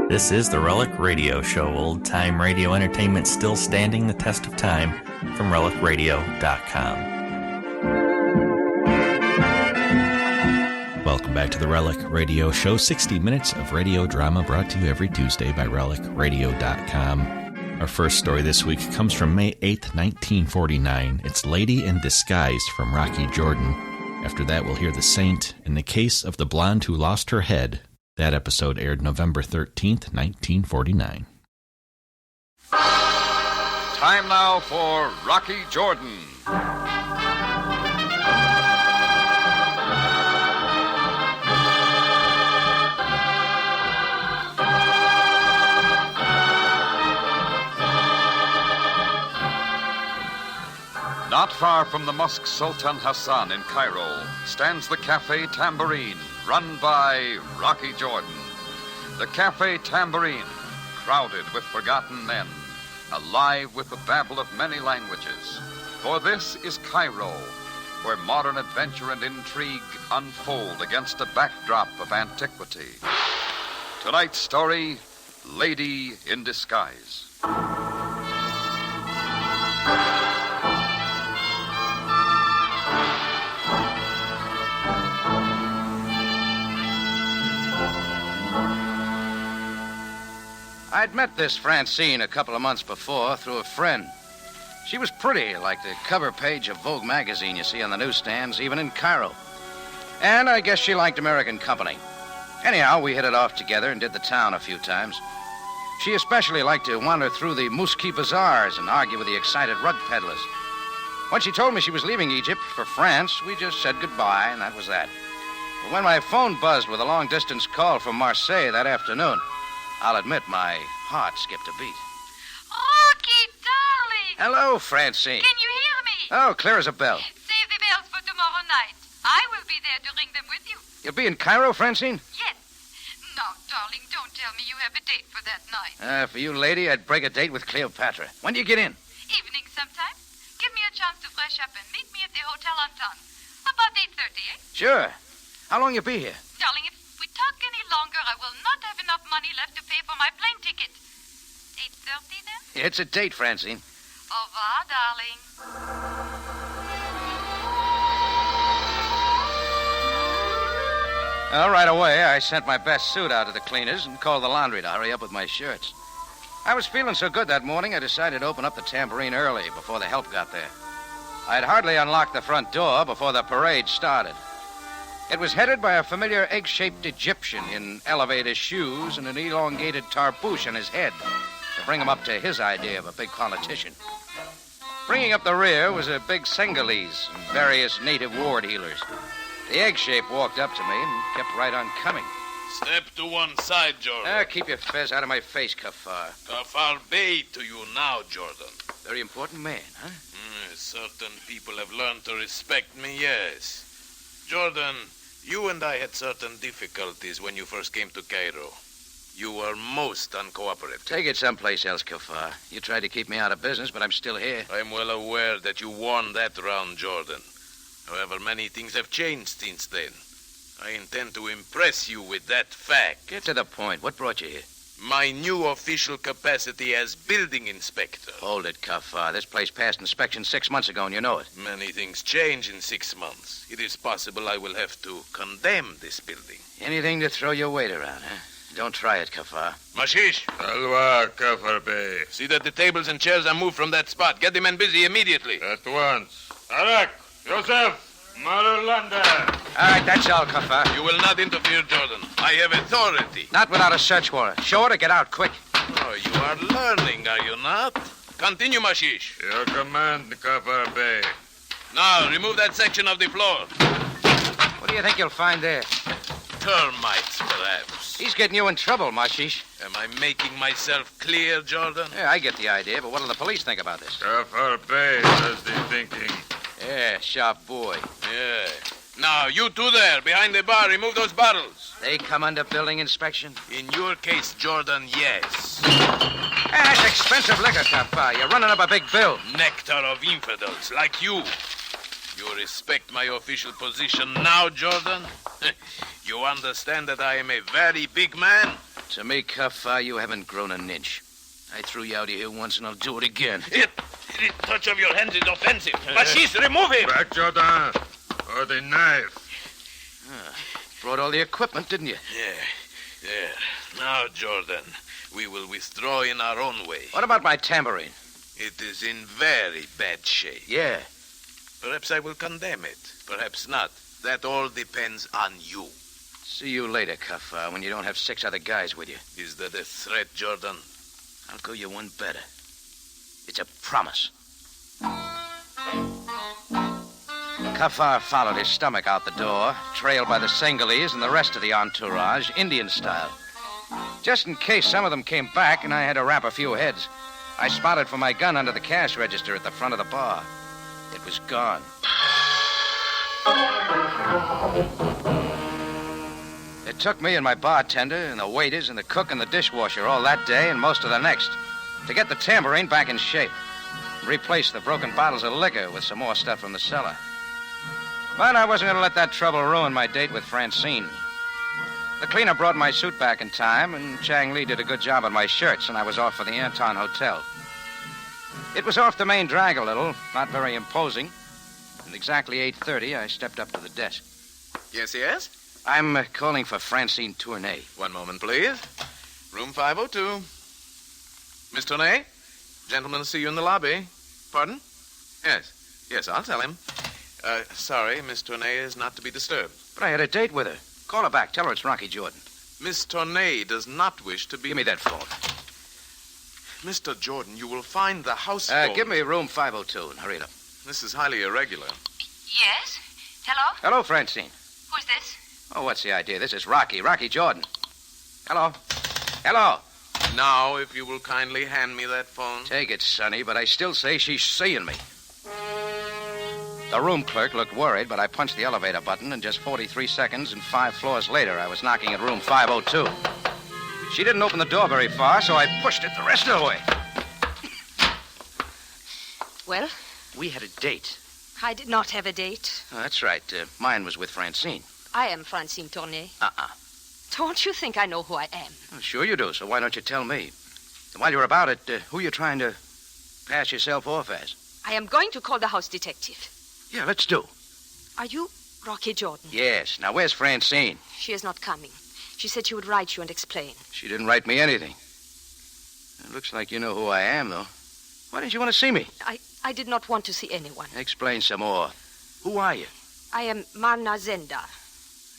This is the Relic Radio Show, old-time radio entertainment still standing the test of time, from relicradio.com. Welcome back to the Relic Radio Show, 60 minutes of radio drama brought to you every Tuesday by relicradio.com. Our first story this week comes from May 8th, 1949. It's Lady in Disguise from Rocky Jordan. After that, we'll hear The Saint in the Case of the Blonde Who Lost Her Head. That episode aired November 13th, 1949. Time now for Rocky Jordan. Not far from the Mosque Sultan Hassan in Cairo stands the Cafe Tambourine, run by Rocky Jordan. The Cafe Tambourine, crowded with forgotten men, alive with the babble of many languages. For this is Cairo, where modern adventure and intrigue unfold against a backdrop of antiquity. Tonight's story, Lady in Disguise. I'd met this Francine a couple of months before through a friend. She was pretty, like the cover page of Vogue magazine you see on the newsstands, even in Cairo. And I guess she liked American company. Anyhow, we hit it off together and did the town a few times. She especially liked to wander through the Mouski bazaars and argue with the excited rug peddlers. When she told me she was leaving Egypt for France, we just said goodbye, and that was that. But when my phone buzzed with a long-distance call from Marseille that afternoon, I'll admit my heart skipped a beat. Rocky, darling! Hello, Francine. Can you hear me? Oh, clear as a bell. Save the bells for tomorrow night. I will be there to ring them with you. You'll be in Cairo, Francine? Yes. Now, darling, don't tell me you have a date for that night. For you, lady, I'd break a date with Cleopatra. When do you get in? Evening sometime. Give me a chance to fresh up and meet me at the Hotel Anton. About 8:30, eh? Sure. How long you be here? Darling, if we talk any longer, I will not have enough money left to pay for my plane ticket. 8:30 then? It's a date, Francine. Au revoir, darling. Well, right away, I sent my best suit out to the cleaners and called the laundry to hurry up with my shirts. I was feeling so good that morning, I decided to open up the Tambourine early before the help got there. I'd hardly unlocked the front door before the parade started. It was headed by a familiar egg-shaped Egyptian in elevator shoes and an elongated tarbouche on his head to bring him up to his idea of a big politician. Bringing up the rear was a big Senegalese and various native ward healers. The egg-shape walked up to me and kept right on coming. Step to one side, Jordan. Keep your fez out of my face, Kafar. Kafar Bey to you now, Jordan. Very important man, huh? Certain people have learned to respect me, yes. Jordan, you and I had certain difficulties when you first came to Cairo. You were most uncooperative. Take it someplace else, Kafar. You tried to keep me out of business, but I'm still here. I'm well aware that you won that round, Jordan. However, many things have changed since then. I intend to impress you with that fact. Get to the point. What brought you here? My new official capacity as building inspector. Hold it, Kafar. This place passed inspection 6 months ago, and you know it. Many things change in 6 months. It is possible I will have to condemn this building. Anything to throw your weight around, huh? Don't try it, Kafar. Mashish. Alwa, Kafar Bey. See that the tables and chairs are moved from that spot. Get the men busy immediately. At once. Arak, Joseph, Marulanda. All right, that's all, Kafar. You will not interfere, Jordan. I have authority. Not without a search warrant. Show it or get out, quick. Oh, you are learning, are you not? Continue, Mashish. Your command, Kafar Bey. Now, remove that section of the floor. What do you think you'll find there? Termites, perhaps. He's getting you in trouble, Mashish. Am I making myself clear, Jordan? Yeah, I get the idea, but what do the police think about this? Kafar Bey does the thinking. Yeah, sharp boy. Yeah. Now, you two there, behind the bar, remove those bottles. They come under building inspection? In your case, Jordan, yes. That's expensive liquor, Kappa. You're running up a big bill. Nectar of infidels, like you. You respect my official position now, Jordan? You understand that I am a very big man? To me, Kappa, you haven't grown an inch. I threw you out of here once, and I'll do it again. The touch of your hands is offensive. Fascist, remove him! Back, Jordan. Or the knife. Brought all the equipment, didn't you? Yeah. Now, Jordan, we will withdraw in our own way. What about my tambourine? It is in very bad shape. Yeah. Perhaps I will condemn it. Perhaps not. That all depends on you. See you later, Kappa, when you don't have 6 other guys with you. Is that a threat, Jordan? I'll go you one better. It's a promise. Kafar followed his stomach out the door, trailed by the Senghalese and the rest of the entourage, Indian style. Just in case some of them came back and I had to wrap a few heads, I spotted for my gun under the cash register at the front of the bar. It was gone. It took me and my bartender and the waiters and the cook and the dishwasher all that day and most of the next to get the tambourine back in shape. Replace the broken bottles of liquor with some more stuff from the cellar. But I wasn't going to let that trouble ruin my date with Francine. The cleaner brought my suit back in time, and Chang Li did a good job on my shirts, and I was off for the Anton Hotel. It was off the main drag a little, not very imposing. At exactly 8:30, I stepped up to the desk. Yes? I'm calling for Francine Tournay. One moment, please. Room 502. Miss Tournay? Gentlemen see you in the lobby. Pardon? Yes, I'll tell him. Sorry, Miss Tournay is not to be disturbed. But I had a date with her. Call her back. Tell her it's Rocky Jordan. Miss Tournay does not wish to be... Give me that phone. Mr. Jordan, you will find the house phone... Give me room 502 and hurry it up. This is highly irregular. Yes? Hello? Hello, Francine. Who's this? Oh, what's the idea? This is Rocky Jordan. Hello. Now, if you will kindly hand me that phone. Take it, Sonny, but I still say she's seeing me. The room clerk looked worried, but I punched the elevator button, and just 43 seconds and 5 floors later, I was knocking at room 502. She didn't open the door very far, so I pushed it the rest of the way. Well? We had a date. I did not have a date. Oh, that's right. Mine was with Francine. I am Francine Tournay. Don't you think I know who I am? Well, sure you do, so why don't you tell me? And while you're about it, who are you trying to pass yourself off as? I am going to call the house detective. Yeah, let's do. Are you Rocky Jordan? Yes. Now, where's Francine? She is not coming. She said she would write you and explain. She didn't write me anything. It looks like you know who I am, though. Why didn't you want to see me? I did not want to see anyone. Explain some more. Who are you? I am Marna Zenda.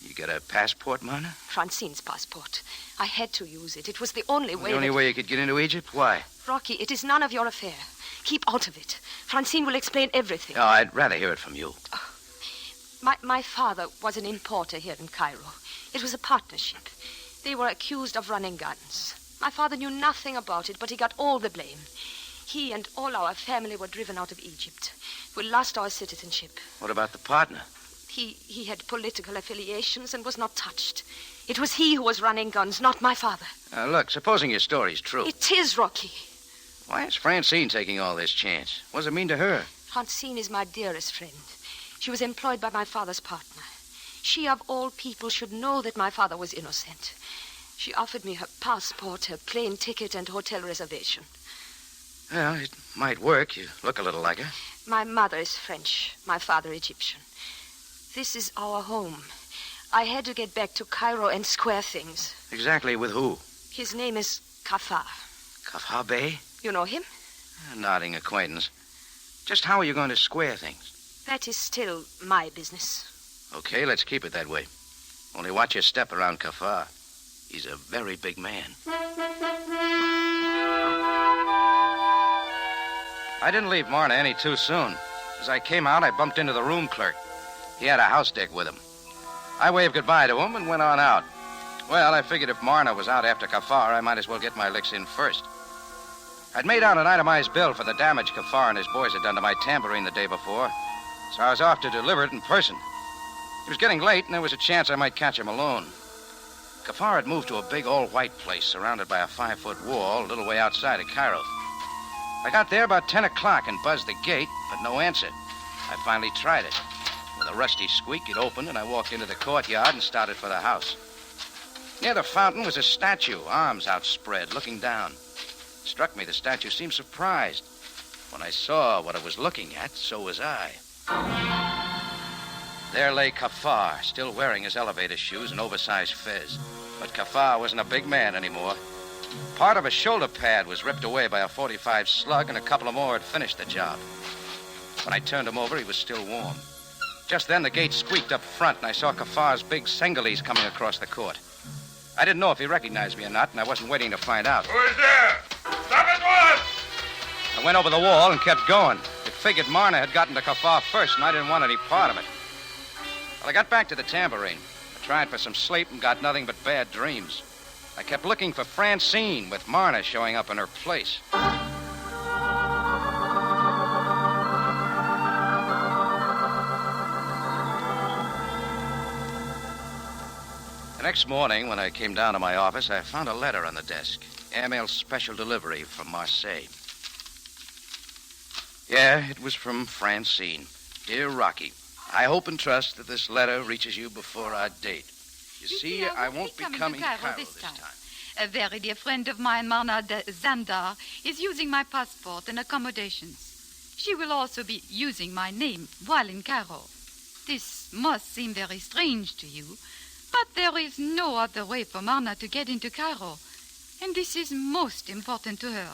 You got a passport, Marna? Francine's passport. I had to use it. It was the only way. The only way you could get into Egypt? Why? Rocky, it is none of your affair. Keep out of it. Francine will explain everything. Oh, I'd rather hear it from you. My father was an importer here in Cairo. It was a partnership. They were accused of running guns. My father knew nothing about it, but he got all the blame. He and all our family were driven out of Egypt. We lost our citizenship. What about the partner? He had political affiliations and was not touched. It was he who was running guns, not my father. Look, supposing your story's true. It is, Rocky. Why is Francine taking all this chance? What does it mean to her? Francine is my dearest friend. She was employed by my father's partner. She, of all people, should know that my father was innocent. She offered me her passport, her plane ticket, and hotel reservation. Well, it might work. You look a little like her. My mother is French, my father Egyptian. This is our home. I had to get back to Cairo and square things. Exactly with who? His name is Kafar. Kafar Bey? You know him? A nodding acquaintance. Just how are you going to square things? That is still my business. Okay, let's keep it that way. Only watch your step around Kafar. He's a very big man. I didn't leave Marna any too soon. As I came out, I bumped into the room clerk. He had a house deck with him. I waved goodbye to him and went on out. Well, I figured if Marna was out after Kafar, I might as well get my licks in first. I'd made out an itemized bill for the damage Kafar and his boys had done to my tambourine the day before, so I was off to deliver it in person. It was getting late, and there was a chance I might catch him alone. Kafar had moved to a big all-white place surrounded by a 5-foot wall a little way outside of Cairo. I got there about 10 o'clock and buzzed the gate, but no answer. I finally tried it. With a rusty squeak, it opened, and I walked into the courtyard and started for the house. Near the fountain was a statue, arms outspread, looking down. It struck me the statue seemed surprised. When I saw what it was looking at, so was I. There lay Kafar, still wearing his elevator shoes and oversized fez. But Kafar wasn't a big man anymore. Part of his shoulder pad was ripped away by a .45 slug, and a couple of more had finished the job. When I turned him over, he was still warm. Just then, the gate squeaked up front, and I saw Kafar's big Senegalese coming across the court. I didn't know if he recognized me or not, and I wasn't waiting to find out. Who is there? Stop at once! I went over the wall and kept going. It figured Marna had gotten to Kafar first, and I didn't want any part of it. Well, I got back to the tambourine. I tried for some sleep and got nothing but bad dreams. I kept looking for Francine, with Marna showing up in her place. The next morning, when I came down to my office, I found a letter on the desk. Airmail special delivery from Marseille. Yeah, it was from Francine. Dear Rocky, I hope and trust that this letter reaches you before our date. You see, I won't be coming to Cairo this time. A very dear friend of mine, Marna Zandar, is using my passport and accommodations. She will also be using my name while in Cairo. This must seem very strange to you, but there is no other way for Marna to get into Cairo, and this is most important to her.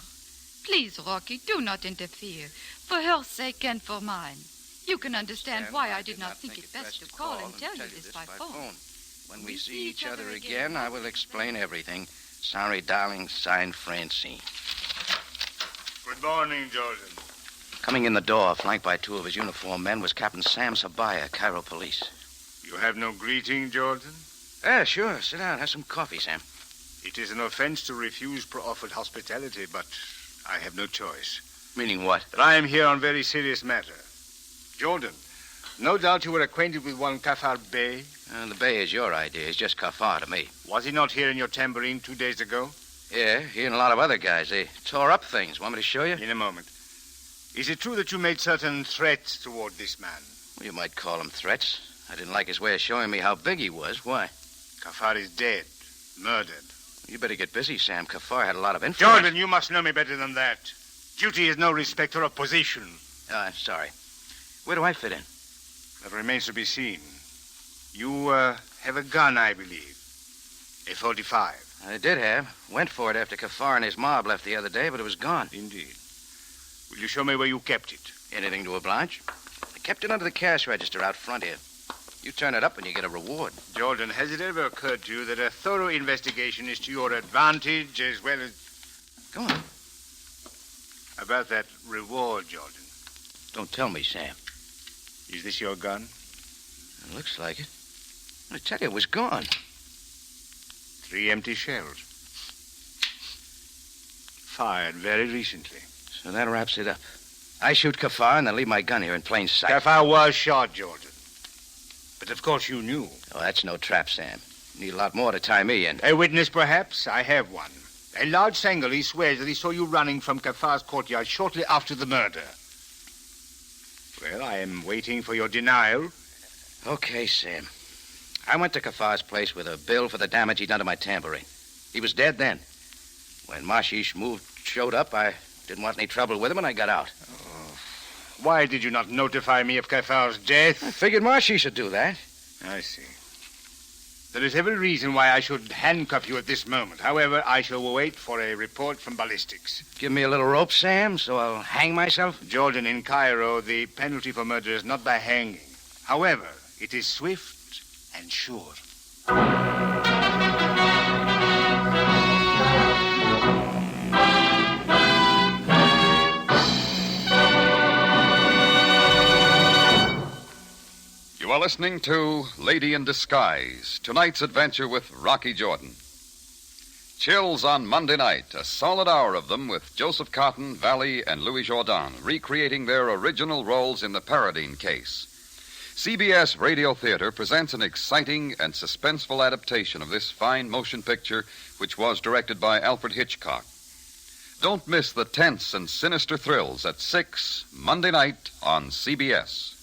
Please, Rocky, do not interfere, for her sake and for mine. You can understand why I did not think it best to call and tell you this by phone. When we see each other again, I will explain everything. Sorry, darling, signed Francine. Good morning, Jordan. Coming in the door, flanked by two of his uniformed men, was Captain Sam Sabaya, Cairo Police. You have no greeting, Jordan? Yeah, sure. Sit down. Have some coffee, Sam. It is an offense to refuse proffered hospitality, but I have no choice. Meaning what? That I am here on very serious matter. Jordan, no doubt you were acquainted with one Kafar Bey. The Bey is your idea. He's just Kafar to me. Was he not here in your tambourine 2 days ago? Yeah, he and a lot of other guys. They tore up things. Want me to show you? In a moment. Is it true that you made certain threats toward this man? Well, you might call them threats. I didn't like his way of showing me how big he was. Why? Kafar is dead. Murdered. You better get busy, Sam. Kafar had a lot of influence. Jordan, you must know me better than that. Duty is no respecter of position. I'm sorry. Where do I fit in? That remains to be seen. You have a gun, I believe. A .45. I did have. Went for it after Kafar and his mob left the other day, but it was gone. Indeed. Will you show me where you kept it? Anything to oblige? I kept it under the cash register out front here. You turn it up and you get a reward. Jordan, has it ever occurred to you that a thorough investigation is to your advantage as well as... Go on. About that reward, Jordan. Don't tell me, Sam. Is this your gun? It looks like it. I tell you, it was gone. 3 empty shells. Fired very recently. So that wraps it up. I shoot Kafar and then leave my gun here in plain sight. Kafar was shot, Jordan. But of course you knew. Oh, that's no trap, Sam. You need a lot more to tie me in. A witness, perhaps? I have one. A large Senegalese swears that he saw you running from Kafar's courtyard shortly after the murder. Well, I am waiting for your denial. Okay, Sam. I went to Kafar's place with a bill for the damage he'd done to my tambourine. He was dead then. When Marshish showed up, I didn't want any trouble with him, and I got out. Oh. Why did you not notify me of Kafar's death? I figured Marshish would do that. I see. There is every reason why I should handcuff you at this moment. However, I shall wait for a report from ballistics. Give me a little rope, Sam, so I'll hang myself? Jordan, in Cairo, the penalty for murder is not by hanging. However, it is swift and sure. You are listening to Lady in Disguise, tonight's adventure with Rocky Jordan. Chills on Monday night, a solid hour of them with Joseph Cotton, Valley, and Louis Jourdan, recreating their original roles in the Paradine case. CBS Radio Theater presents an exciting and suspenseful adaptation of this fine motion picture, which was directed by Alfred Hitchcock. Don't miss the tense and sinister thrills at 6 Monday night on CBS.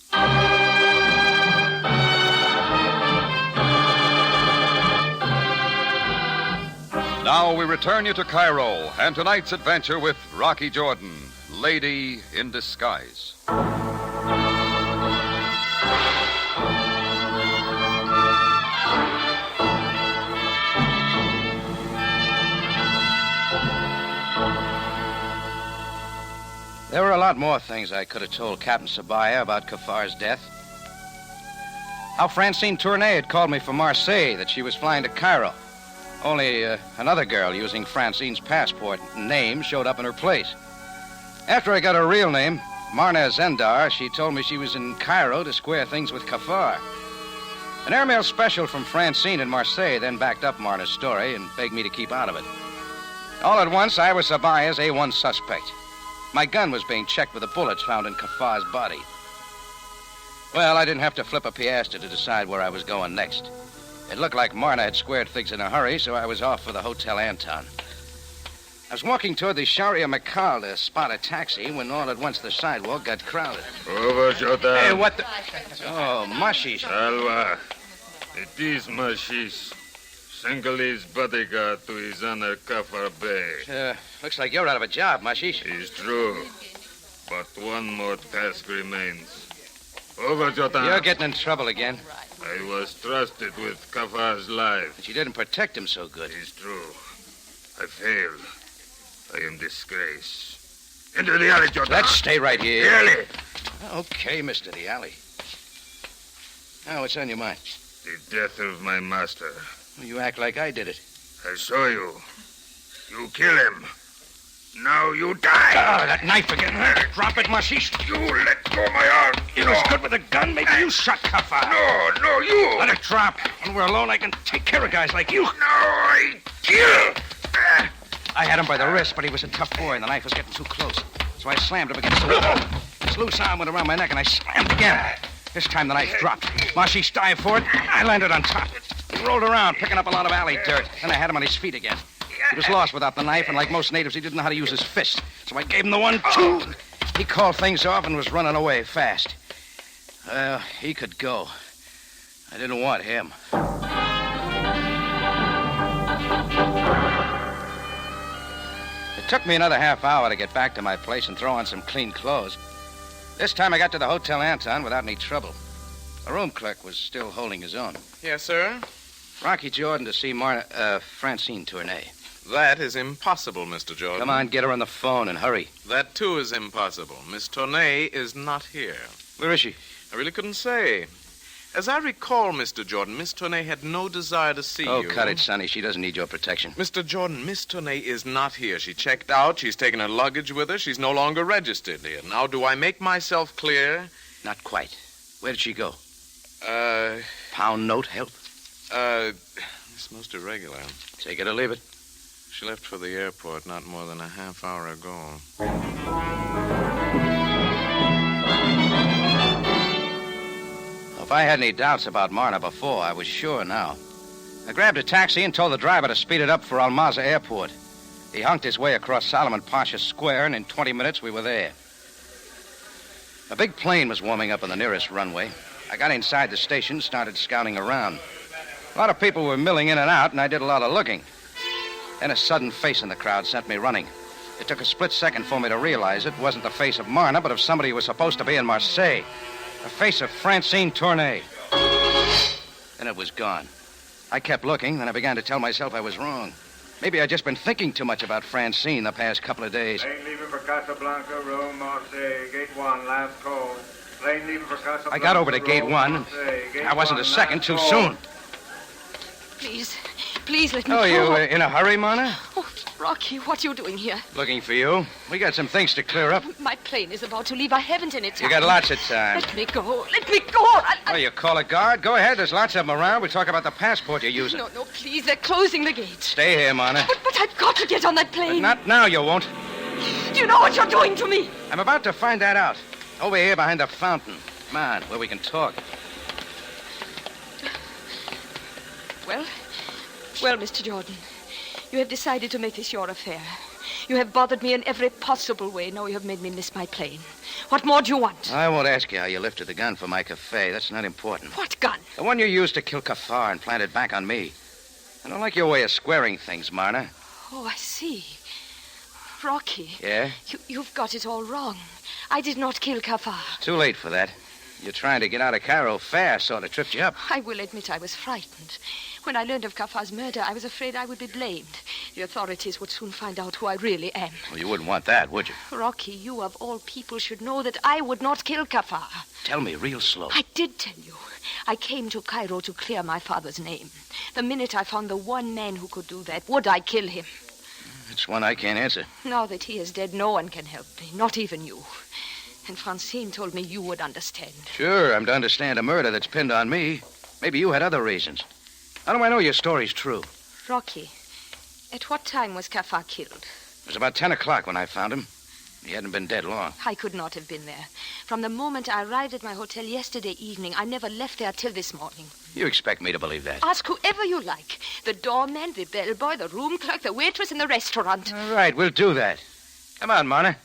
Now we return you to Cairo and tonight's adventure with Rocky Jordan, Lady in Disguise. There were a lot more things I could have told Captain Sabaya about Kafar's death. How Francine Tournay had called me from Marseille, that she was flying to Cairo. Only another girl using Francine's passport name showed up in her place. After I got her real name, Marna Zendar, she told me she was in Cairo to square things with Kafar. An airmail special from Francine in Marseille then backed up Marna's story and begged me to keep out of it. All at once, I was Sabaya's A1 suspect. My gun was being checked with the bullets found in Kafar's body. Well, I didn't have to flip a piastre to decide where I was going next. It looked like Marna had squared things in a hurry, so I was off for the Hotel Anton. I was walking toward the Sharia Makal to spot a taxi when all at once the sidewalk got crowded. Over, Jordan. Hey, what the... Oh, Mashish. Alva. It is Mashish. Sengali's bodyguard to his honor Kafar Bey. Looks like you're out of a job, Mashish. It's true. But one more task remains. Over, Jordan. You're getting in trouble again. I was trusted with Kafar's life. But you didn't protect him so good. It's true. I failed. I am disgraced. Into the alley, Jordan. Let's stay right here. The alley. Okay, Mr. The Alley. Now, what's on your mind? The death of my master. Well, you act like I did it. I saw you. You kill him. Now you die. Oh, that knife again. Drop it, Mashish. You let go my arm. You was good with a gun. Maybe you shot Kafar. No, you. Let it drop. When we're alone, I can take care of guys like you. No, I kill. I had him by the wrist, but he was a tough boy, and the knife was getting too close. So I slammed him against the wall. His loose arm went around my neck, and I slammed again. This time the knife dropped. Mashish dived for it. I landed on top. He rolled around, picking up a lot of alley dirt. Then I had him on his feet again. He was lost without the knife, and like most natives, he didn't know how to use his fist. So I gave him the 1-2. He called things off and was running away fast. Well, he could go. I didn't want him. It took me another half hour to get back to my place and throw on some clean clothes. This time I got to the Hotel Anton without any trouble. The room clerk was still holding his own. Yes, sir? Rocky Jordan to see Francine Tournay. That is impossible, Mr. Jordan. Come on, get her on the phone and hurry. That, too, is impossible. Miss Tournay is not here. Where is she? I really couldn't say. As I recall, Mr. Jordan, Miss Tournay had no desire to see you. Oh, cut it, Sonny. She doesn't need your protection. Mr. Jordan, Miss Tournay is not here. She checked out. She's taken her luggage with her. She's no longer registered here. Now, do I make myself clear? Not quite. Where did she go? Uh... Pound note help? It's most irregular. Take it or leave it. She left for the airport not more than a half hour ago. If I had any doubts about Marna before, I was sure now. I grabbed a taxi and told the driver to speed it up for Almaza Airport. He honked his way across Solomon Pasha Square, and in 20 minutes we were there. A big plane was warming up on the nearest runway. I got inside the station, started scouting around. A lot of people were milling in and out, and I did a lot of looking. Then a sudden face in the crowd sent me running. It took a split second for me to realize it wasn't the face of Marna, but of somebody who was supposed to be in Marseille. The face of Francine Tournay. Then it was gone. I kept looking, then I began to tell myself I was wrong. Maybe I'd just been thinking too much about Francine the past couple of days. Plane leaving for Casablanca, Rome, Marseille, Gate 1, last call. Plane leaving for Casablanca. I got over to Gate 1. I wasn't a second too soon. Please let me Oh, go. you in a hurry, Marna? Oh, Rocky, what are you doing here? Looking for you. We got some things to clear up. My plane is about to leave. I haven't any time. You got lots of time. Let me go. Let me go. Oh, you call a guard? Go ahead. There's lots of them around. We'll talk about the passport you're using. No, please. They're closing the gate. Stay here, Marna. But I've got to get on that plane. But not now, you won't. Do you know what you're doing to me? I'm about to find that out. Over here behind the fountain. Come on, where we can talk. Well, Mr. Jordan, you have decided to make this your affair. You have bothered me in every possible way. Now you have made me miss my plane. What more do you want? I won't ask you how you lifted the gun for my cafe. That's not important. What gun? The one you used to kill Kafar and planted back on me. I don't like your way of squaring things, Marna. Oh, I see. Rocky. Yeah? You've got it all wrong. I did not kill Kafar. Too late for that. You're trying to get out of Cairo fast, sort of tripped you up. I will admit I was frightened. When I learned of Kafar's murder, I was afraid I would be blamed. The authorities would soon find out who I really am. Well, you wouldn't want that, would you? Rocky, you of all people should know that I would not kill Kafar. Tell me real slow. I did tell you. I came to Cairo to clear my father's name. The minute I found the one man who could do that, would I kill him? It's one I can't answer. Now that he is dead, no one can help me, not even you. And Francine told me you would understand. Sure, I'm to understand a murder that's pinned on me. Maybe you had other reasons. How do I know your story's true? Rocky, at what time was Kafar killed? It was about 10 o'clock when I found him. He hadn't been dead long. I could not have been there. From the moment I arrived at my hotel yesterday evening, I never left there till this morning. You expect me to believe that? Ask whoever you like. The doorman, the bellboy, the room clerk, the waitress in the restaurant. All right, we'll do that. Come on, Marna.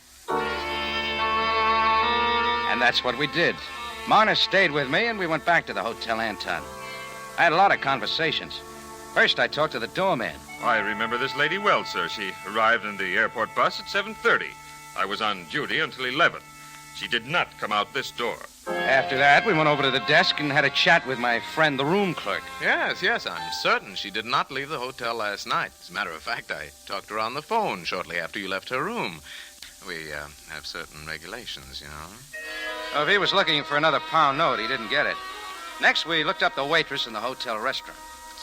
And that's what we did. Marna stayed with me, and we went back to the Hotel Anton. I had a lot of conversations. First, I talked to the doorman. I remember this lady well, sir. She arrived in the airport bus at 7:30. I was on duty until 11. She did not come out this door. After that, we went over to the desk and had a chat with my friend, the room clerk. Yes, I'm certain she did not leave the hotel last night. As a matter of fact, I talked to her on the phone shortly after you left her room. We have certain regulations, you know. Well, if he was looking for another pound note, he didn't get it. Next, we looked up the waitress in the hotel restaurant.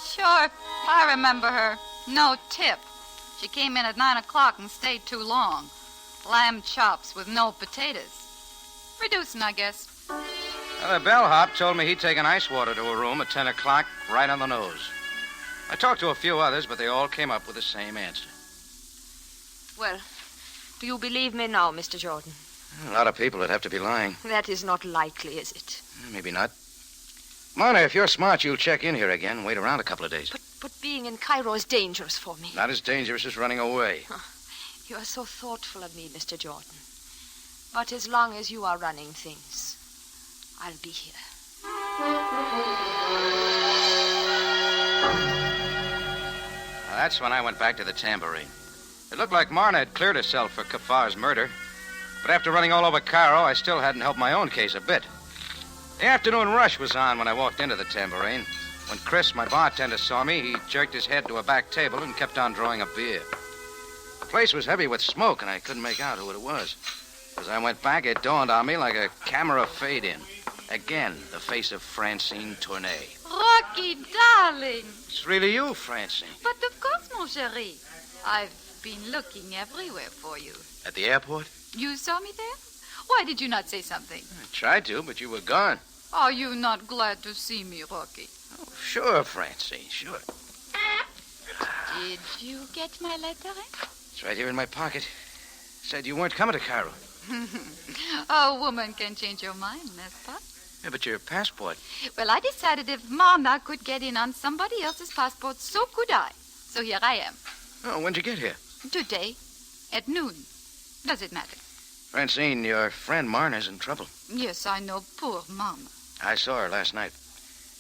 Sure, I remember her. No tip. She came in at 9 o'clock and stayed too long. Lamb chops with no potatoes. Reducing, I guess. Well, the bellhop told me he'd taken ice water to a room at 10 o'clock, right on the nose. I talked to a few others, but they all came up with the same answer. Well, do you believe me now, Mr. Jordan? A lot of people would have to be lying. That is not likely, is it? Maybe not. Marna, if you're smart, you'll check in here again. Wait around a couple of days. But being in Cairo is dangerous for me. Not as dangerous as running away. You are so thoughtful of me, Mr. Jordan. But as long as you are running things, I'll be here. Now, that's when I went back to the Tambourine. It looked like Marna had cleared herself for Kafar's murder. But after running all over Cairo, I still hadn't helped my own case a bit. The afternoon rush was on when I walked into the Tambourine. When Chris, my bartender, saw me, he jerked his head to a back table and kept on drawing a beer. The place was heavy with smoke, and I couldn't make out who it was. As I went back, it dawned on me like a camera fade-in. Again, the face of Francine Tournay. Rocky, darling. It's really you, Francine. But of course, mon chéri. I've been looking everywhere for you. At the airport? You saw me there? Why did you not say something? I tried to, but you were gone. Are you not glad to see me, Rocky? Oh, sure, Francine, sure. Did you get my letter, eh? It's right here in my pocket. Said you weren't coming to Cairo. A woman can change your mind, n'est-ce pas? Yeah, but your passport. Well, I decided if Marna could get in on somebody else's passport, so could I. So here I am. Oh, when'd you get here? Today, at noon. Does it matter? Francine, your friend Marna's in trouble. Yes, I know. Poor Marna. I saw her last night.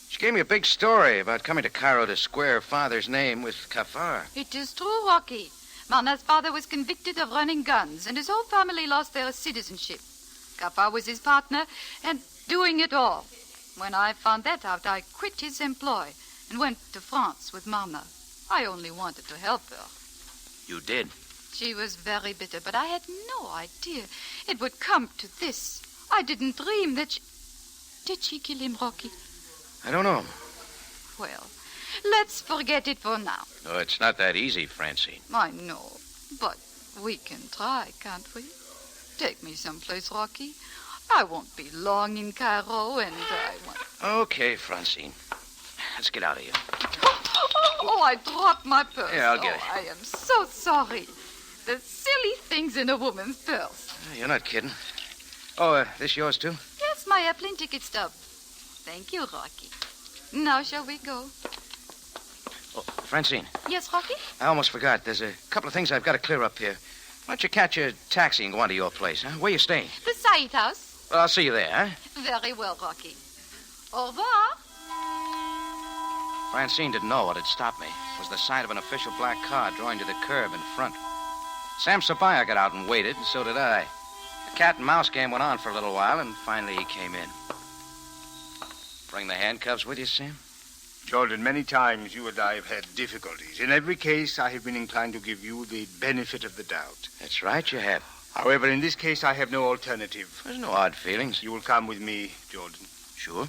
She gave me a big story about coming to Cairo to square her father's name with Kafar. It is true, Rocky. Marna's father was convicted of running guns, and his whole family lost their citizenship. Kafar was his partner, and doing it all. When I found that out, I quit his employ and went to France with Marna. I only wanted to help her. You did? She was very bitter, but I had no idea it would come to this. I didn't dream that she... Did she kill him, Rocky? I don't know. Well, let's forget it for now. Oh, it's not that easy, Francine. I know, but we can try, can't we? Take me someplace, Rocky. I won't be long in Cairo, and I won't... Okay, Francine. Let's get out of here. Oh, I dropped my purse. Yeah, I'll get it. I am so sorry. The silly things in a woman's purse. You're not kidding. Oh, this yours, too? Yes, my airplane ticket stub. Thank you, Rocky. Now shall we go? Francine. Yes, Rocky? I almost forgot. There's a couple of things I've got to clear up here. Why don't you catch a taxi and go on to your place, huh? Where you staying? The Said house. Well, I'll see you there, huh? Very well, Rocky. Au revoir. Francine didn't know what had stopped me. It was the sight of an official black car drawing to the curb in front. Sam Sabaya got out and waited, and so did I. The cat and mouse game went on for a little while, and finally he came in. Bring the handcuffs with you, Sam? Jordan, many times you and I have had difficulties. In every case, I have been inclined to give you the benefit of the doubt. That's right, you have. However, in this case, I have no alternative. There's no odd feelings. You will come with me, Jordan. Sure.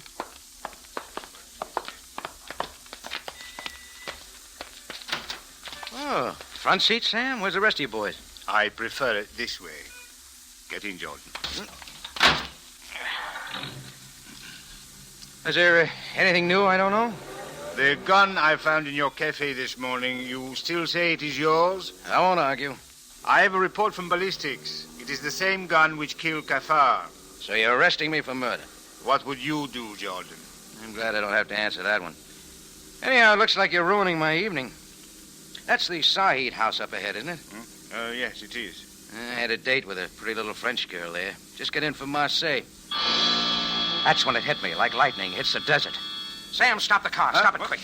Oh, front seat, Sam? Where's the rest of you boys? I prefer it this way. Get in, Jordan. Is there anything new I don't know? The gun I found in your cafe this morning, you still say it is yours? I won't argue. I have a report from ballistics. It is the same gun which killed Kafar. So you're arresting me for murder? What would you do, Jordan? I'm glad I don't have to answer that one. Anyhow, it looks like you're ruining my evening. That's the Said house up ahead, isn't it? Yes, it is. I had a date with a pretty little French girl there. Just got in from Marseille. That's when it hit me, like lightning hits the desert. Sam, stop the car. Stop it quick.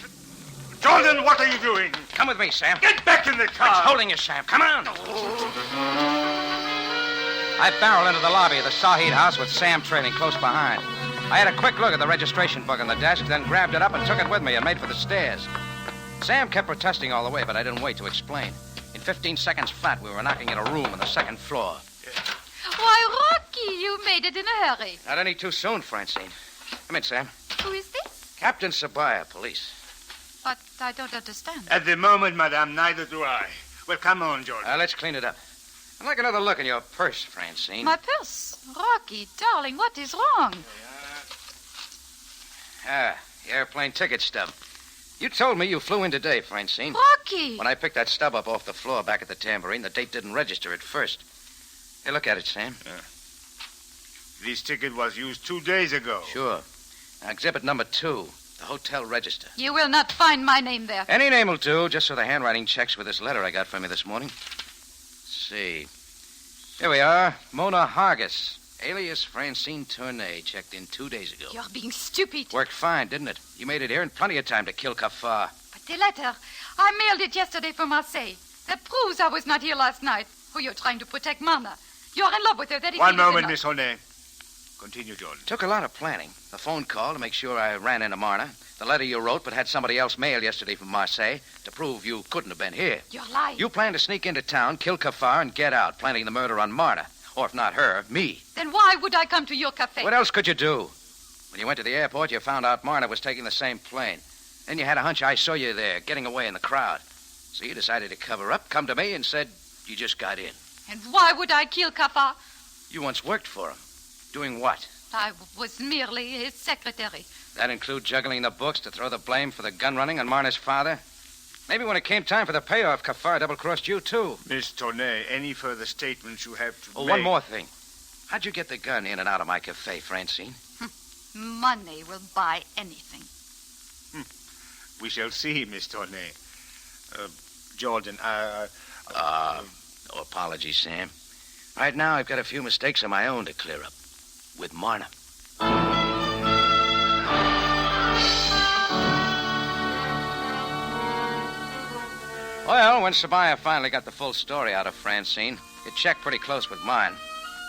Jordan, what are you doing? Come with me, Sam. Get back in the car! It's holding you, Sam. Come on. I barreled into the lobby of the Said house with Sam trailing close behind. I had a quick look at the registration book on the desk, then grabbed it up and took it with me and made for the stairs. Sam kept protesting all the way, but I didn't wait to explain. In 15 seconds flat, we were knocking at a room on the second floor. Why, Rocky, you made it in a hurry. Not any too soon, Francine. Come in, Sam. Who is this? Captain Sabaya, police. But I don't understand. At the moment, madame, neither do I. Well, come on, Jordan. Let's clean it up. I'd like another look in your purse, Francine. My purse. Rocky, darling, what is wrong? The airplane ticket stub. You told me you flew in today, Francine. Rocky! When I picked that stub up off the floor back at the tambourine, the date didn't register at first. Hey, look at it, Sam. This ticket was used 2 days ago. Sure. Now, exhibit number 2, the hotel register. You will not find my name there. Any name will do, just so the handwriting checks with this letter I got from you this morning. Let's see. Here we are. Mona Hargis, alias Francine Tournay, checked in 2 days ago. You're being stupid. Worked fine, didn't it? You made it here in plenty of time to kill Kafar. But the letter, I mailed it yesterday from Marseille. That proves I was not here last night. Oh, you're trying to protect Mana. You're in love with her. That is One it moment, enough. Miss Honey. Continue, Jordan. Took a lot of planning. The phone call to make sure I ran into Marna. The letter you wrote but had somebody else mail yesterday from Marseille to prove you couldn't have been here. You're lying. You planned to sneak into town, kill Kafar, and get out, planning the murder on Marna. Or if not her, me. Then why would I come to your cafe? What else could you do? When you went to the airport, you found out Marna was taking the same plane. Then you had a hunch I saw you there, getting away in the crowd. So you decided to cover up, come to me, and said you just got in. And why would I kill Kafar? You once worked for him. Doing what? I was merely his secretary. That include juggling the books to throw the blame for the gun running on Marna's father? Maybe when it came time for the payoff, Kafar double-crossed you, too. Miss Tournay, any further statements you have to make? One more thing. How'd you get the gun in and out of my cafe, Francine? Money will buy anything. We shall see, Miss Tournay. Jordan, No apologies, Sam. Right now, I've got a few mistakes of my own to clear up. With Marna. Well, when Sabaya finally got the full story out of Francine, it checked pretty close with mine.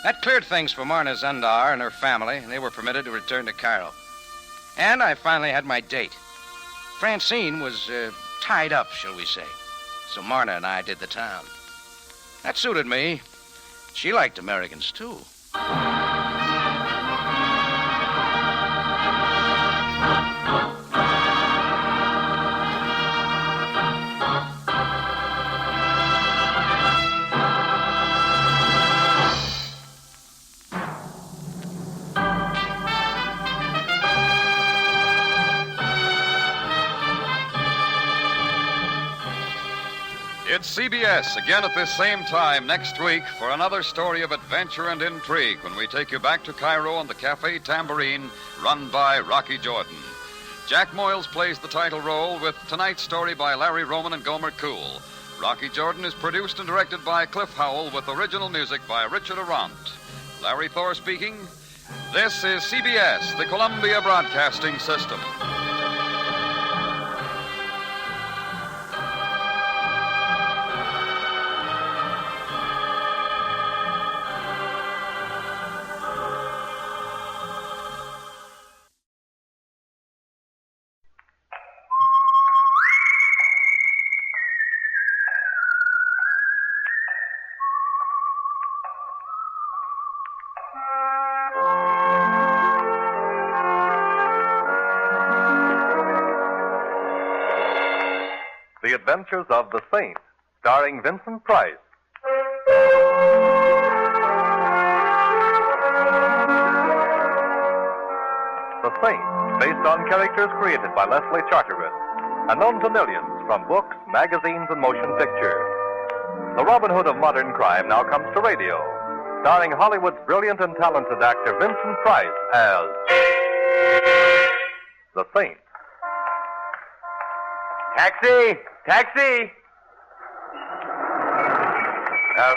That cleared things for Marna Zandar and her family, and they were permitted to return to Cairo. And I finally had my date. Francine was tied up, shall we say. So Marna and I did the town. That suited me. She liked Americans, too. It's CBS again at this same time next week for another story of adventure and intrigue when we take you back to Cairo on the Cafe Tambourine run by Rocky Jordan. Jack Moyles plays the title role with tonight's story by Larry Roman and Gomer Cool. Rocky Jordan is produced and directed by Cliff Howell with original music by Richard Arant. Larry Thor speaking. This is CBS, the Columbia Broadcasting System. The Adventures of the Saint, starring Vincent Price. The Saint, based on characters created by Leslie Charteris and known to millions from books, magazines, and motion pictures. The Robin Hood of modern crime now comes to radio, starring Hollywood's brilliant and talented actor Vincent Price as the Saint. Taxi! Taxi!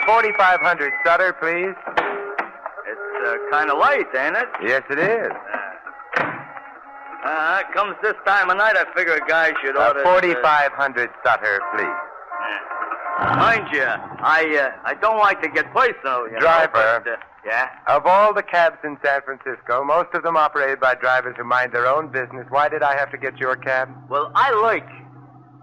4500, Sutter, please. It's kind of late, ain't it? Yes, it is. It comes this time of night, I figure a guy should order... 4500, Sutter, please. Mind you, I don't like to get personal, you Driver. know, but, yeah? Of all the cabs in San Francisco, most of them operated by drivers who mind their own business. Why did I have to get your cab? Well, I like.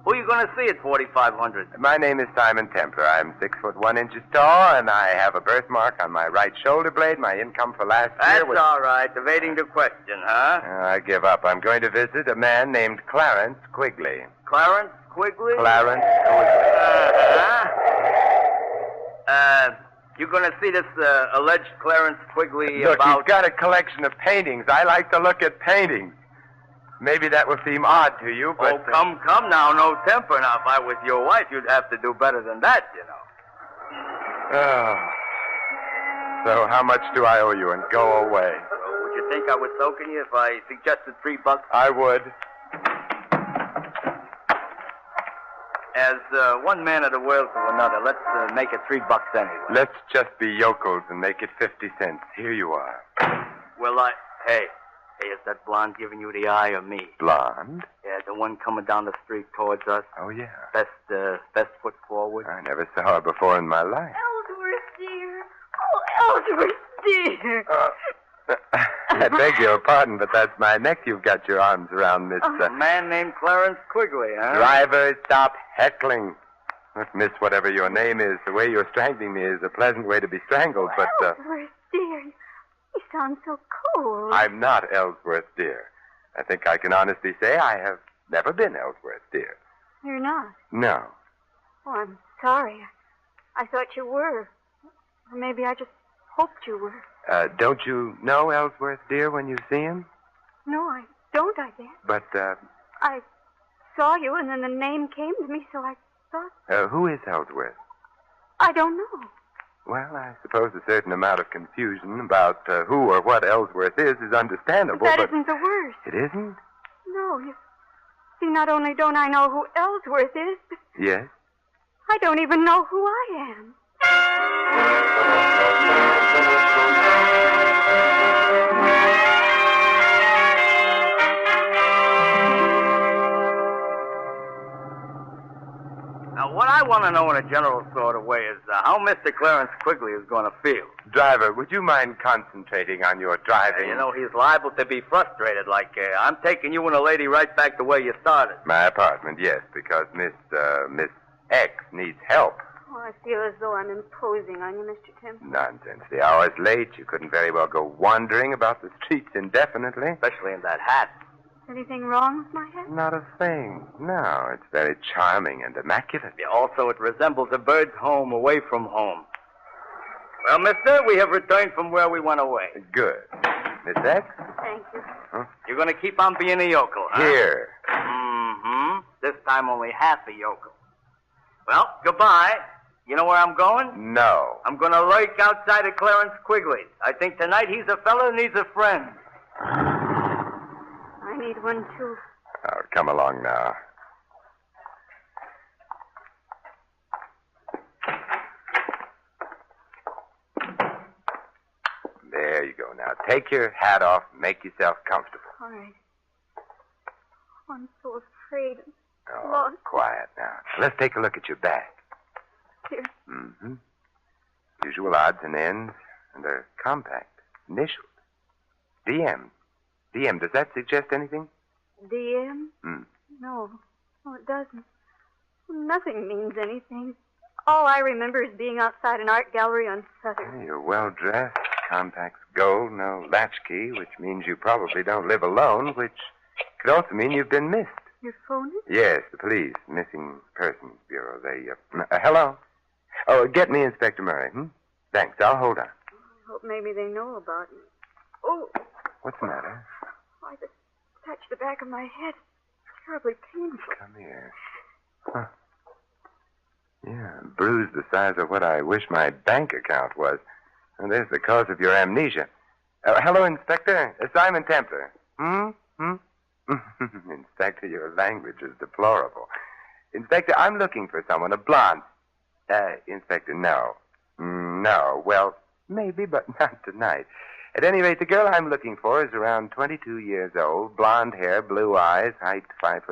Who are you going to see at 4500? My name is Simon Templar. I'm 6'1" tall, and I have a birthmark on my right shoulder blade. My income for last year That's was... all right, evading the question, huh? I give up. I'm going to visit a man named Clarence Quigley. Clarence Quigley? Clarence Quigley. You going to see this alleged Clarence Quigley Look, about... he's got a collection of paintings. I like to look at paintings. Maybe that will seem odd to you, but... Oh, come now, no temper. Now, if I was your wife, you'd have to do better than that, you know. Oh. So how much do I owe you, and go away? So would you think I was soaking you if I suggested $3? I would. As one man of the world to another, let's make it $3 anyway. Let's just be yokels and make it 50 cents. Here you are. Well, Hey, is that blonde giving you the eye or me? Blonde? Yeah, the one coming down the street towards us. Oh, yeah. Best foot forward. I never saw her before in my life. Ellsworth, dear. Oh, Ellsworth, dear. I beg your pardon, but that's my neck you've got your arms around, Miss... A man named Clarence Quigley, huh? Driver, stop heckling. Look, Miss, whatever your name is, the way you're strangling me is a pleasant way to be strangled, but... Ellsworth, dear. You sound so cold. I'm not Ellsworth, dear. I think I can honestly say I have never been Ellsworth, dear. You're not? No. Oh, I'm sorry. I thought you were. Or maybe I just hoped you were. Don't you know Ellsworth, dear, when you see him? No, I don't, I guess. But, I saw you, and then the name came to me, so I thought... who is Ellsworth? I don't know. Well, I suppose a certain amount of confusion about who or what Ellsworth is understandable, But that but... isn't the worst. It isn't? No, you see, not only don't I know who Ellsworth is, but Yes? I don't even know who I am. Now, what I want to know in a general sort of way is how Mr. Clarence Quigley is going to feel. Driver, would you mind concentrating on your driving? You know, he's liable to be frustrated, like, I'm taking you and the lady right back to where you started. My apartment, yes, because Miss X needs help. Oh, I feel as though I'm imposing on you, Mr. Tim. Nonsense. The hour's late. You couldn't very well go wandering about the streets indefinitely. Especially in that hat. Anything wrong with my head? Not a thing. No, it's very charming and immaculate. Yeah, also, it resembles a bird's home away from home. Well, mister, we have returned from where we went away. Good. Miss X? Thank you. Huh? You're going to keep on being a yokel, huh? Here. Mm-hmm. This time only half a yokel. Well, goodbye. You know where I'm going? No. I'm going to lurk outside of Clarence Quigley's. I think tonight he's a fellow who needs a friend. I need one, too. Come along now. There you go. Now, take your hat off and make yourself comfortable. All right. Oh, I'm so afraid and Oh, lost. quiet now. Let's take a look at your back. Here. Mm-hmm. Usual odds and ends, and they're compact, initialed. DM. DM, does that suggest anything? DM? Hmm. No. No, it doesn't. Nothing means anything. All I remember is being outside an art gallery on Sutter. You're well-dressed. Compact's gold, no latchkey, which means you probably don't live alone, which could also mean you've been missed. Your phone is? Yes, the police, Missing Persons Bureau. They, hello? Oh, get me Inspector Murray, Thanks, I'll hold on. I hope maybe they know about me. Oh, What's the matter? I just touched the back of my head. Terribly painful. Come here. Huh. Yeah, a bruise the size of what I wish my bank account was. And there's the cause of your amnesia. Hello, Inspector. Simon Templar. Inspector, your language is deplorable. Inspector, I'm looking for someone, a blonde. Inspector, no. No, well, maybe, but not tonight. At any rate, the girl I'm looking for is around 22 years old, blonde hair, blue eyes, height 5'3"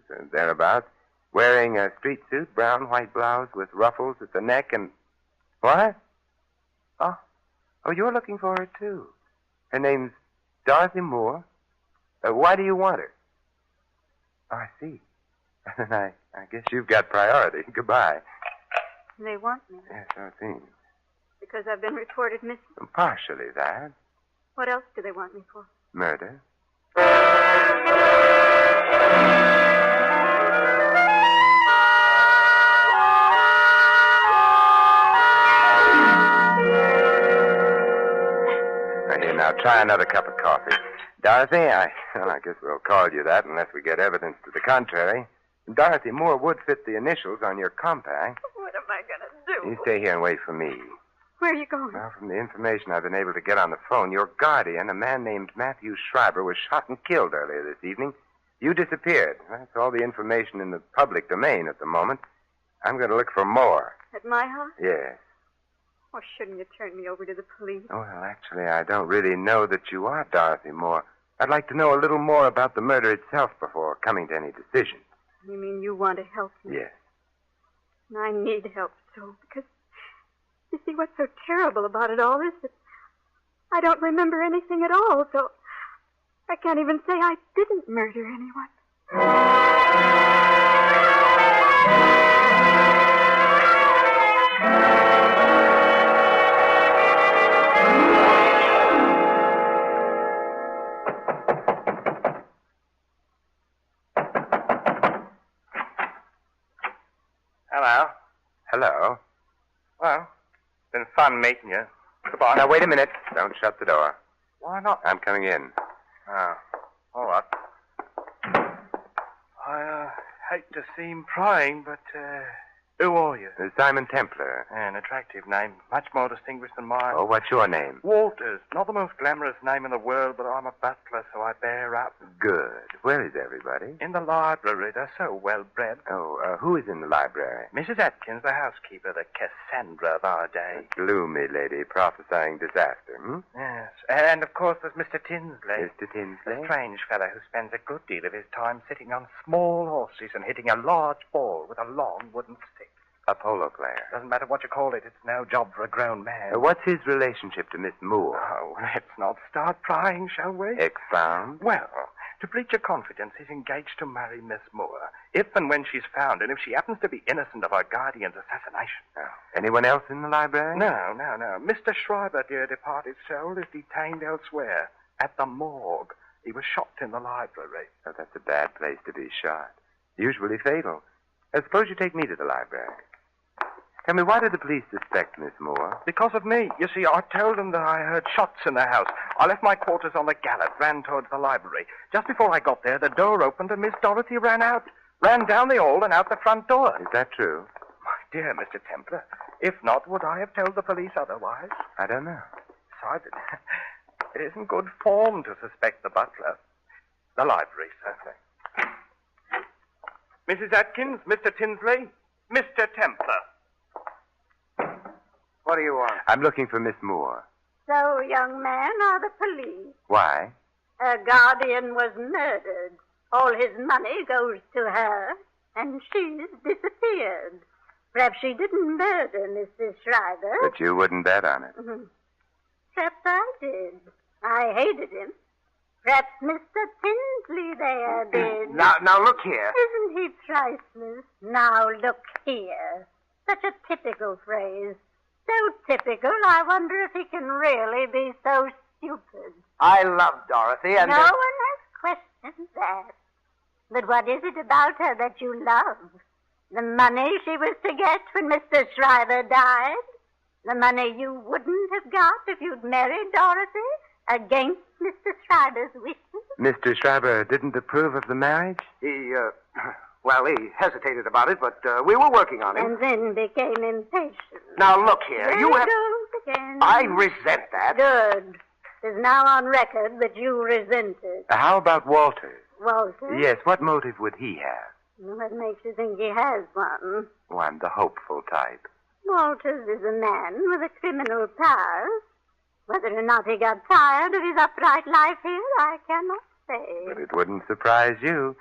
or thereabouts, wearing a street suit, brown-white blouse with ruffles at the neck and... What? Oh, you're looking for her, too. Her name's Dorothy Moore. Why do you want her? Oh, I see. Then I guess you've got priority. Goodbye. They want me. Yes, so it seems. Because I've been reported missing. Partially that. What else do they want me for? Murder. Here, now, try another cup of coffee. Dorothy, I guess we'll call you that unless we get evidence to the contrary. Dorothy Moore would fit the initials on your compact. What am I going to do? You stay here and wait for me. Where are you going? Well, from the information I've been able to get on the phone, your guardian, a man named Matthew Schreiber, was shot and killed earlier this evening. You disappeared. That's all the information in the public domain at the moment. I'm going to look for more. At my house? Yes. Or shouldn't you turn me over to the police? Well, actually, I don't really know that you are Dorothy Moore. I'd like to know a little more about the murder itself before coming to any decision. You mean you want to help me? Yes. And I need help so, because you see what's so terrible about it all is that I don't remember anything at all, so I can't even say I didn't murder anyone. Hello. Hello. Well, it's been fun meeting you. Goodbye. Now, wait a minute. Don't shut the door. Why not? I'm coming in. Oh, all right. I hate to seem prying, but who are you? Simon Templar. An attractive name, much more distinguished than mine. Oh, what's your name? Walters. Not the most glamorous name in the world, but I'm a butler, so I bear up. Good. Where is everybody? In the library. They're so well-bred. Oh, who is in the library? Mrs. Atkins, the housekeeper, the Cassandra of our day. A gloomy lady prophesying disaster, Yes. And, of course, there's Mr. Tinsley. Mr. Tinsley? A strange fellow who spends a good deal of his time sitting on small horses and hitting a large ball with a long wooden stick. A polo player. Doesn't matter what you call it. It's no job for a grown man. What's his relationship to Miss Moore? Oh, let's not start prying, shall we? Expound. Well, to breach your confidence, he's engaged to marry Miss Moore, if and when she's found, and if she happens to be innocent of her guardian's assassination. Oh. Anyone else in the library? No. Mr. Schreiber, dear departed soul, is detained elsewhere, at the morgue. He was shot in the library. Oh, that's a bad place to be shot. Usually fatal. Suppose you take me to the library. Tell me, why did the police suspect Miss Moore? Because of me. You see, I told them that I heard shots in the house. I left my quarters on the Gallant, ran towards the library. Just before I got there, the door opened and Miss Dorothy ran out. Ran down the hall and out the front door. Is that true? My dear Mr. Templar, if not, would I have told the police otherwise? I don't know. Besides, it isn't good form to suspect the butler. The library, certainly. Mrs. Atkins, Mr. Tinsley, Mr. Templar. What do you want? I'm looking for Miss Moore. So, young man, are the police. Why? Her guardian was murdered. All his money goes to her, and she's disappeared. Perhaps she didn't murder Mr. Schreiber. But you wouldn't bet on it. Perhaps I did. I hated him. Perhaps Mr. Tinsley there did. Now look here. Isn't he priceless? Now look here. Such a typical phrase. So typical, I wonder if he can really be so stupid. I love Dorothy, and... No one has questioned that. But what is it about her that you love? The money she was to get when Mr. Schreiber died? The money you wouldn't have got if you'd married Dorothy against Mr. Schreiber's wishes? Mr. Schreiber didn't approve of the marriage? He hesitated about it, but we were working on him. And then became impatient. Now, look here. There You have... goes again. I resent that. Good. It's now on record that you resent it. How about Walter? Walter? Yes, what motive would he have? What makes you think he has one? Oh, I'm the hopeful type. Walters is a man with a criminal past. Whether or not he got tired of his upright life here, I cannot say. But it wouldn't surprise you.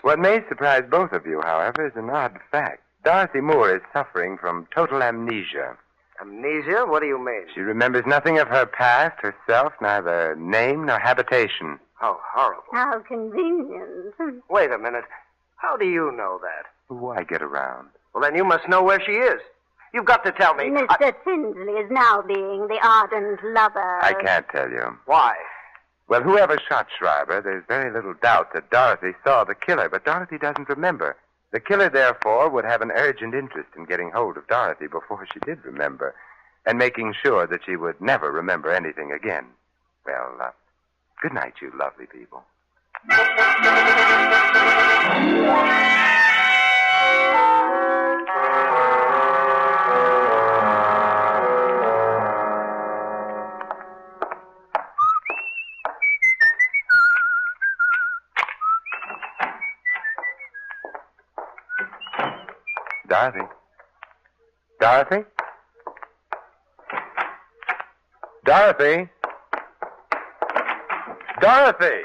What may surprise both of you, however, is an odd fact. Dorothy Moore is suffering from total amnesia. Amnesia? What do you mean? She remembers nothing of her past, herself, neither name nor habitation. How horrible. How convenient. Wait a minute. How do you know that? Why get around? Well, then you must know where she is. You've got to tell me. Mr. Tinsley is now being the ardent lover. I can't tell you. Why? Well, whoever shot Schreiber, there's very little doubt that Dorothy saw the killer, but Dorothy doesn't remember. The killer, therefore, would have an urgent interest in getting hold of Dorothy before she did remember, and making sure that she would never remember anything again. Well, good night, you lovely people. Dorothy? Dorothy? Dorothy? Dorothy!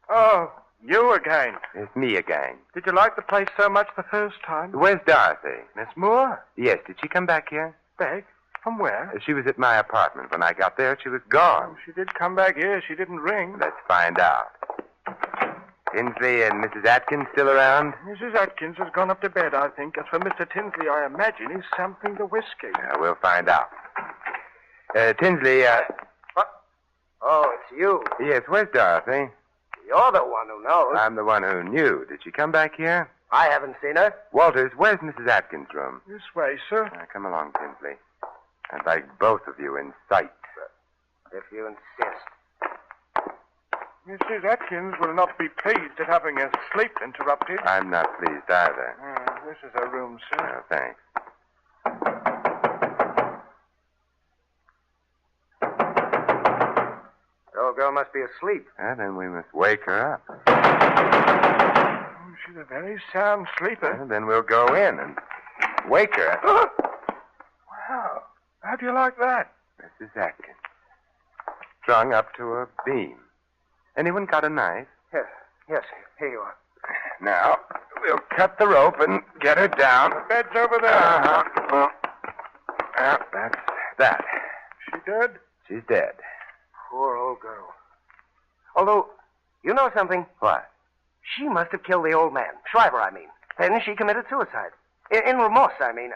Oh, you again. It's me again. Did you like the place so much the first time? Where's Dorothy? Miss Moore? Yes, did she come back here? Back? From where? She was at my apartment. When I got there, she was gone. Oh, she did come back here. She didn't ring. Let's find out. Tinsley and Mrs. Atkins still around? Mrs. Atkins has gone up to bed, I think. As for Mr. Tinsley, I imagine he's sampling the whiskey. We'll find out. Tinsley, What? Oh, it's you. Yes, where's Dorothy? You're the one who knows. I'm the one who knew. Did she come back here? I haven't seen her. Walters, where's Mrs. Atkins' room? This way, sir. Come along, Tinsley. I'd like both of you in sight. If you insist. Mrs. Atkins will not be pleased at having her sleep interrupted. I'm not pleased either. This is her room, sir. Oh, thanks. The old girl must be asleep. Then we must wake her up. Oh, she's a very sound sleeper. Then we'll go in and wake her up. Wow. How do you like that? Mrs. Atkins. Strung up to a beam. Anyone got a knife? Yes, here you are. Now, we'll cut the rope and get her down. The bed's over there. Uh-huh. Well, that's that. She dead? She's dead. Poor old girl. Although, you know something? What? She must have killed the old man. Schreiber, I mean. Then she committed suicide. In remorse, I mean.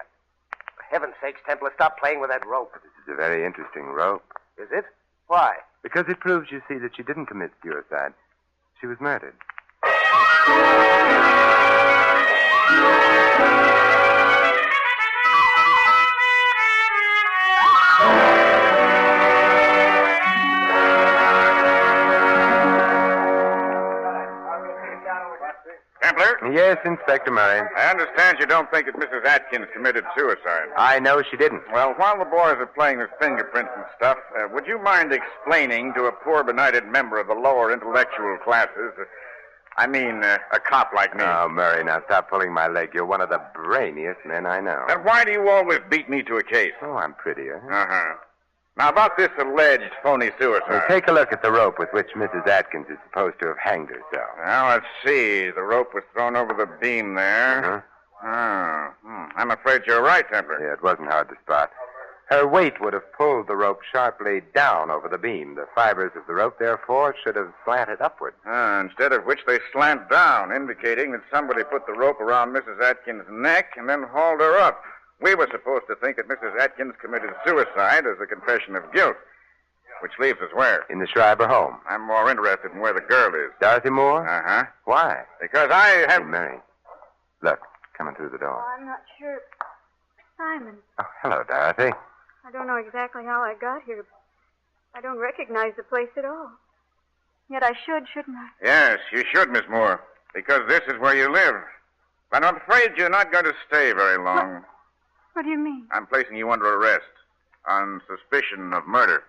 For heaven's sakes, Templar, stop playing with that rope. This is a very interesting rope. Is it? Why? Because it proves, you see, that she didn't commit suicide. She was murdered. Yes, Inspector Murray. I understand you don't think that Mrs. Atkins committed suicide. I know she didn't. Well, while the boys are playing with fingerprints and stuff, would you mind explaining to a poor benighted member of the lower intellectual classes, a cop like me? Oh, Murray, now stop pulling my leg. You're one of the brainiest men I know. And why do you always beat me to a case? Oh, I'm prettier. Uh-huh. Now, about this alleged phony suicide. Well, take a look at the rope with which Mrs. Atkins is supposed to have hanged herself. Now, let's see. The rope was thrown over the beam there. I'm afraid you're right, Templar. Yeah, it wasn't hard to spot. Her weight would have pulled the rope sharply down over the beam. The fibers of the rope, therefore, should have slanted upward. Instead of which they slant down, indicating that somebody put the rope around Mrs. Atkins' neck and then hauled her up. We were supposed to think that Mrs. Atkins committed suicide as a confession of guilt. Which leaves us where? In the Schreiber home. I'm more interested in where the girl is. Dorothy Moore? Uh-huh. Why? Because I have... Hey, Mary. Look, coming through the door. Oh, I'm not sure. Simon. Oh, hello, Dorothy. I don't know exactly how I got here. I don't recognize the place at all. Yet I should, shouldn't I? Yes, you should, Miss Moore. Because this is where you live. But I'm afraid you're not going to stay very long. What do you mean? I'm placing you under arrest on suspicion of murder.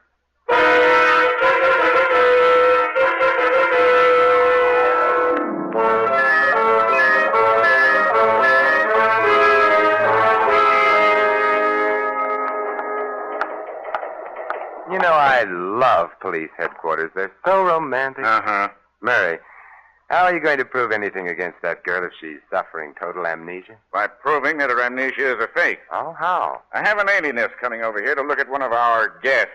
You know, I love police headquarters. They're so romantic. Uh-huh. Mary, how are you going to prove anything against that girl if she's suffering total amnesia? By proving that her amnesia is a fake. Oh, how? I have an alienist coming over here to look at one of our guests.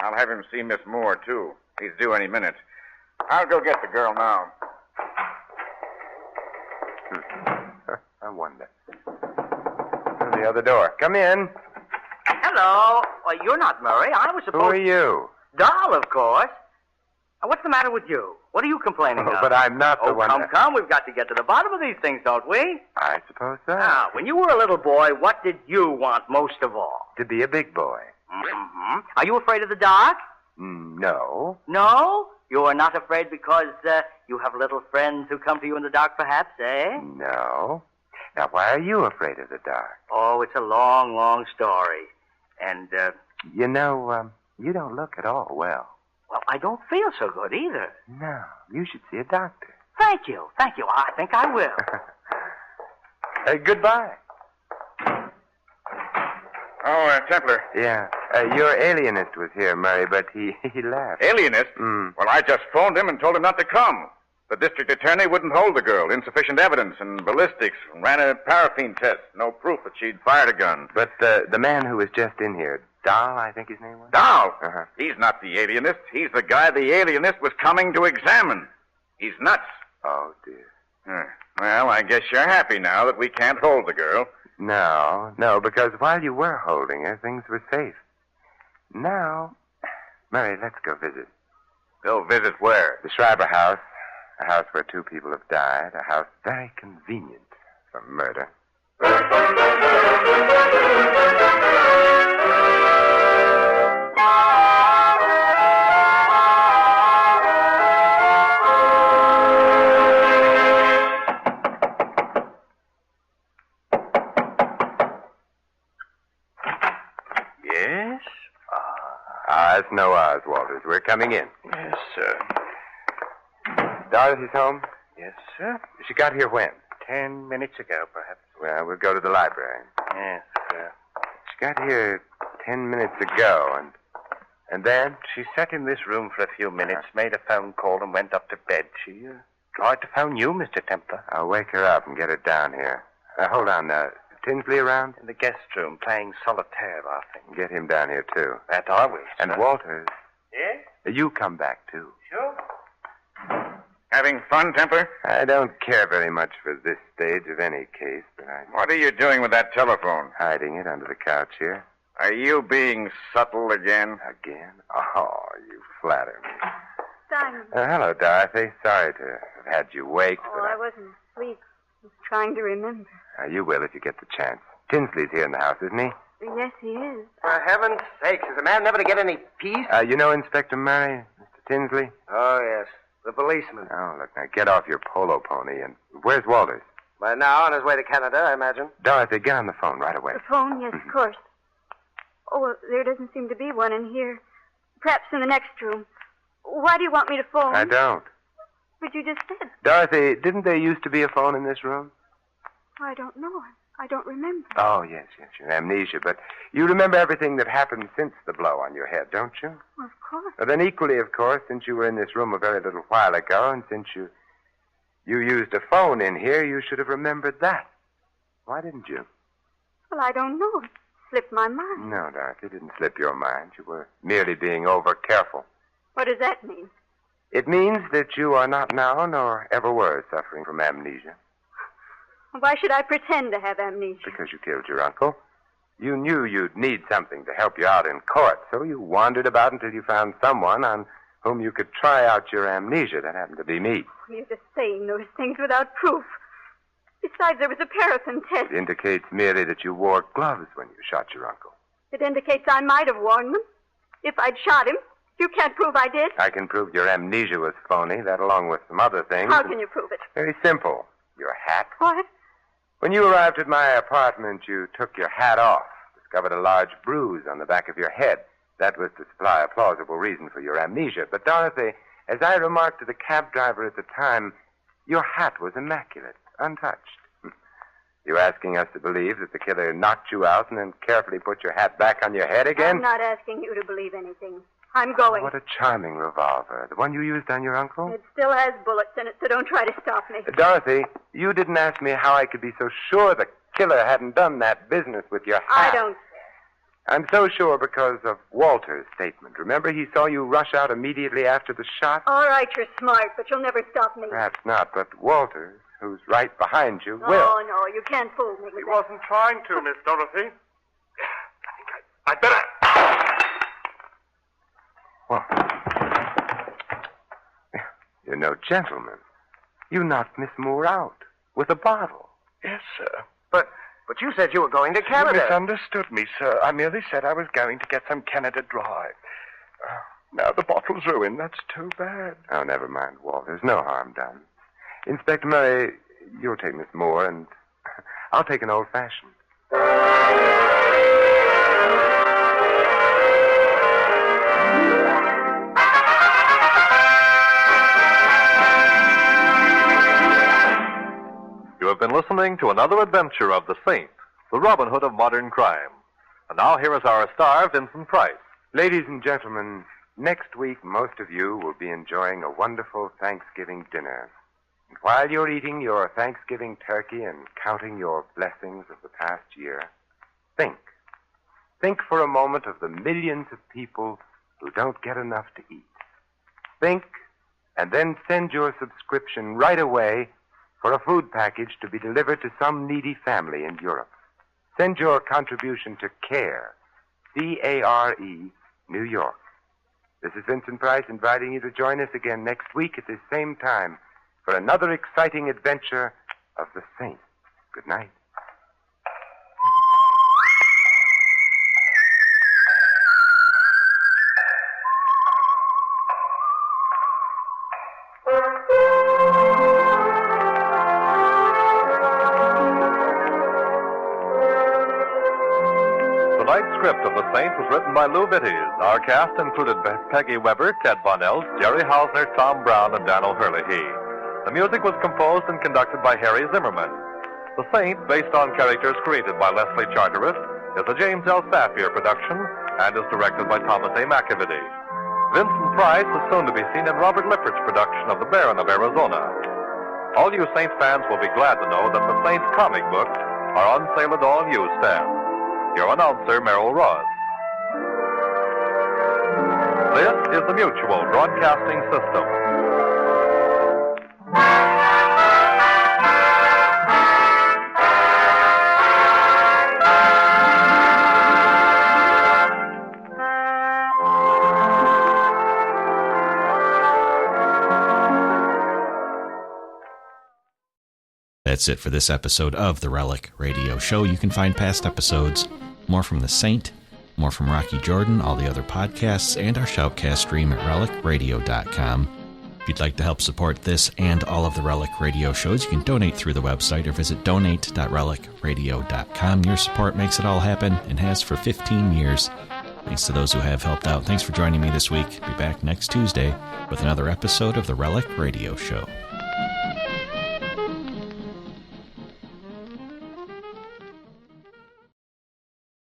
I'll have him see Miss Moore, too. He's due any minute. I'll go get the girl now. I wonder. The other door. Come in. Hello. Well, you're not Murray. I was supposed... Who are you? Doll, of course. What's the matter with you? What are you complaining of? But I'm not the one... Come. We've got to get to the bottom of these things, don't we? I suppose so. Now, when you were a little boy, what did you want most of all? To be a big boy. Mm-hmm. Are you afraid of the dark? No. No? You are not afraid because you have little friends who come to you in the dark, perhaps, eh? No. Now, why are you afraid of the dark? Oh, it's a long, long story. And, You know, you don't look at all well. Well, I don't feel so good either. No, you should see a doctor. Thank you. I think I will. Goodbye. Oh, Templar. Yeah. Your alienist was here, Murray, but he left. Alienist? Well, I just phoned him and told him not to come. The district attorney wouldn't hold the girl. Insufficient evidence and ballistics. Ran a paraffin test. No proof that she'd fired a gun. But the man who was just in here, Dahl, I think his name was? Dahl? Uh-huh. He's not the alienist. He's the guy the alienist was coming to examine. He's nuts. Oh, dear. Well, I guess you're happy now that we can't hold the girl. No, because while you were holding her, things were safe. Now, Murray, let's go visit. Go visit where? The Schreiber house. A house where 2 people have died. A house very convenient for murder. Yes? It's no Oz, Walters. We're coming in. Yes, sir. Dorothy's home? Yes, sir. She got here when? 10 minutes ago, perhaps. Well, we'll go to the library. Yes, sir. She got here 10 minutes ago, and then? She sat in this room for a few minutes, made a phone call, and went up to bed. She tried to phone you, Mr. Templar. I'll wake her up and get her down here. Hold on. Tinsley around? In the guest room, playing solitaire, I think. Get him down here, too. That I will, And sir. Walters. Yes? You come back, too. Sure. Having fun, Templar? I don't care very much for this stage of any case, but What are you doing with that telephone? hiding it under the couch here. Are you being subtle again? Again? Oh, you flatter me. Simon. Hello, Dorothy. Sorry to have had you wake, Oh, but I wasn't asleep. I was trying to remember. you will if you get the chance. Tinsley's here in the house, isn't he? Yes, he is. For heaven's sakes, is a man never to get any peace? You know Inspector Murray, Mr. Tinsley? Oh, yes. The policeman. Oh, look, now get off your polo pony and... Where's Walters? By now, on his way to Canada, I imagine. Dorothy, get on the phone right away. The phone? Yes, of course. Oh, well, there doesn't seem to be one in here. Perhaps in the next room. Why do you want me to phone? I don't. But you just said. Dorothy, didn't there used to be a phone in this room? I don't know. I don't remember. Oh, yes, your amnesia. But you remember everything that happened since the blow on your head, don't you? Well, of course. Well, then equally, of course, since you were in this room a very little while ago, and since you used a phone in here, you should have remembered that. Why didn't you? Well, I don't know. It slipped my mind. No, Dorothy, it didn't slip your mind. You were merely being over-careful. What does that mean? It means that you are not now, nor ever were, suffering from amnesia. Why should I pretend to have amnesia? Because you killed your uncle. You knew you'd need something to help you out in court, so you wandered about until you found someone on whom you could try out your amnesia. That happened to be me. You're just saying those things without proof. Besides, there was a paraffin test. It indicates merely that you wore gloves when you shot your uncle. It indicates I might have worn them. If I'd shot him, you can't prove I did. I can prove your amnesia was phony, that along with some other things. How can you prove it? Very simple. Your hat. What? When you arrived at my apartment, you took your hat off, discovered a large bruise on the back of your head. That was to supply a plausible reason for your amnesia. But, Dorothy, as I remarked to the cab driver at the time, your hat was immaculate, untouched. You're asking us to believe that the killer knocked you out and then carefully put your hat back on your head again? I'm not asking you to believe anything. I'm going. What a charming revolver. The one you used on your uncle? It still has bullets in it, so don't try to stop me. Dorothy, you didn't ask me how I could be so sure the killer hadn't done that business with your hat. I don't. I'm so sure because of Walter's statement. Remember, he saw you rush out immediately after the shot? All right, you're smart, but you'll never stop me. Perhaps not, but Walters, who's right behind you, will. Oh, no, you can't fool me with He that. wasn't trying to, Miss Dorothy. I better... Well, you're no gentleman. You knocked Miss Moore out with a bottle. Yes, sir. But you said you were going to Canada. You misunderstood me, sir. I merely said I was going to get some Canada Dry. Now the bottle's ruined. That's too bad. Oh, never mind, Walters. No harm done. Inspector Murray, you'll take Miss Moore, and I'll take an old-fashioned. You have been listening to another adventure of the Saint, the Robin Hood of modern crime. And now here is our star, Vincent Price. Ladies and gentlemen, next week most of you will be enjoying a wonderful Thanksgiving dinner. And while you're eating your Thanksgiving turkey and counting your blessings of the past year, think. Think for a moment of the millions of people who don't get enough to eat. Think, and then send your subscription right away for a food package to be delivered to some needy family in Europe. Send your contribution to CARE, C-A-R-E, New York. This is Vincent Price inviting you to join us again next week at this same time for another exciting adventure of the Saint. Good night. Tonight's script of The Saint was written by Lou Vitties. Our cast included Peggy Weber, Ted Von Els, Jerry Hausner, Tom Brown, and Dan O'Hurley. The music was composed and conducted by Harry Zimmerman. The Saint, based on characters created by Leslie Charteris, is a James L. Safier production and is directed by Thomas A. McAvity. Vincent Price is soon to be seen in Robert Liffert's production of The Baron of Arizona. All you Saint fans will be glad to know that the Saint comic books are on sale at all newsstands. Your announcer, Merrill Ross. This is the Mutual Broadcasting System. That's it for this episode of the Relic Radio Show. You can find past episodes, more from The Saint, more from Rocky Jordan, all the other podcasts, and our shoutcast stream at relicradio.com. If you'd like to help support this and all of the Relic Radio shows, you can donate through the website or visit donate.relicradio.com. Your support makes it all happen and has for 15 years. Thanks to those who have helped out. Thanks for joining me this week. Be back next Tuesday with another episode of the Relic Radio Show.